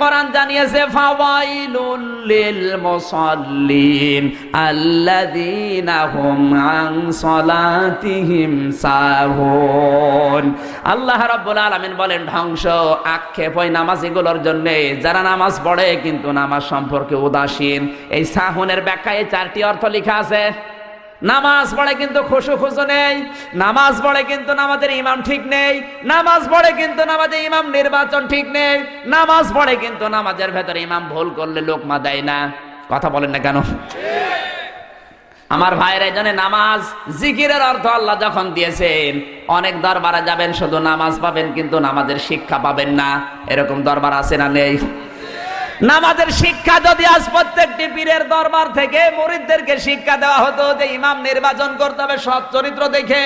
কোরআন জানিয়েছে ফাওয়াইলুল লিল মুসাল্লিন আল্লাযীনা হুম আন সালাতিহিম সাহুন। আল্লাহ রাব্বুল আলামিন বলেন ধ্বংস আক্ষেপ ওই নামাজীগুলোর জন্য যারা নামাজ পড়ে কিন্তু নামাজ সম্পর্কে উদাসীন। এই সাহুনের ব্যাখ্যায় চারটি অর্থ লেখা আছে। নামাজ পড়ে কিন্তু খুশু নেই, নামাজ পড়ে কিন্তু নামাজের ইমাম ঠিক নেই, নামাজ পড়ে কিন্তু নামাজের ইমাম নির্বাচন ঠিক নেই, নামাজ পড়ে কিন্তু নামাজের ভেতরে ইমাম ভুল করলে লোকমা দেয় না। কথা বলেন না কেন? আমার ভাইয়ের এই জন্য নামাজ জিকিরের অর্থ আল্লাহ যখন দিয়েছেন, অনেক দরবারে যাবেন শুধু নামাজ পাবেন কিন্তু নামাজের শিক্ষা পাবেন না। এরকম দরবার আছে না নেই? নামাজের শিক্ষা যদি আজ প্রত্যেকটি পীরের দরবার থেকে মুরিদদেরকে শিক্ষা দেওয়া হতো যে ইমাম নির্বাচন করতে হবে সৎ চরিত্র দেখে,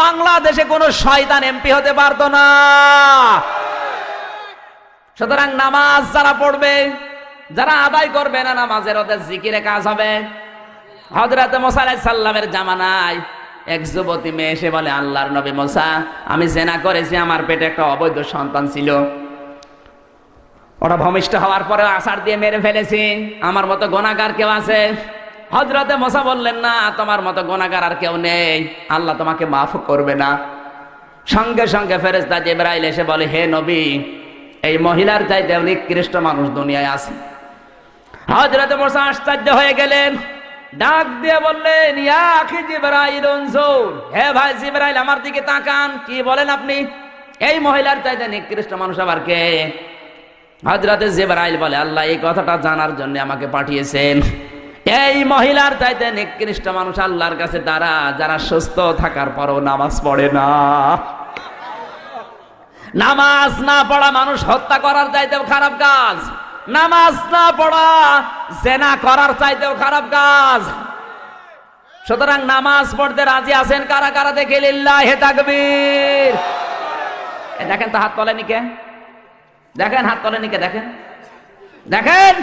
বাংলাদেশে কোনো শয়তান এমপি হতে পারতো না। সুতরাং নামাজ যারা পড়বে, যারা আদায় করবে না নামাজের, ওদের জিকিরে কাজ হবে। হযরত মুসা আলাইহিস সালামের জামানায় এক যুবতী মেয়ে এসে বলে, আল্লাহর নবী মুসা, আমি জিনা করেছি, আমার পেটে একটা অবৈধ সন্তান ছিল, ওরা ভূমিষ্ঠ হওয়ার পরে আছাড় দিয়ে মেরে ফেলেছি, আমার মতো গুনাহগার কেউ আছে? হযরতে মুসা বললেন, না, তোমার মতো গুনাহগার আর কেউ নেই, আল্লাহ তোমাকে মাফ করবে না। সঙ্গে সঙ্গে ফেরেশতা জিবরাইল এসে বলে, হে নবী, এই মহিলার চাইতে নিকৃষ্ট মানুষ দুনিয়ায় আছে। হযরতে মুসা আশ্চর্য হয়ে গেলেন, ডাক দিয়ে বললেন, ইয়া আখি জিবরাইল উনজুর, হে ভাই জিবরাইল আমার দিকে তাকান, কি বলেন আপনি? এই মহিলার চাইতে নিকৃষ্ট মানুষ আবার কে? হযরতে জিবরাইল বলে, আল্লাহ এই কথাটা জানার জন্য আমাকে পাঠিয়েছেন। এই মহিলার চাইতে নিকৃষ্ট মানুষ আল্লাহর কাছে তারা যারা সুস্থ থাকার পরও নামাজ পড়ে না। নামাজ না পড়া মানুষ হত্যা করার চাইতেও খারাপ কাজ, নামাজ না পড়া জিনা করার চাইতেও খারাপ কাজ। সুতরাং নামাজ পড়তে রাজি আছেন কারা কারা? দেখে লিল্লাহি তাকবীর। দেখেন তো হাত তোলেনি কে? দেখেন হাত তোলেনি কে? দেখেন দেখেন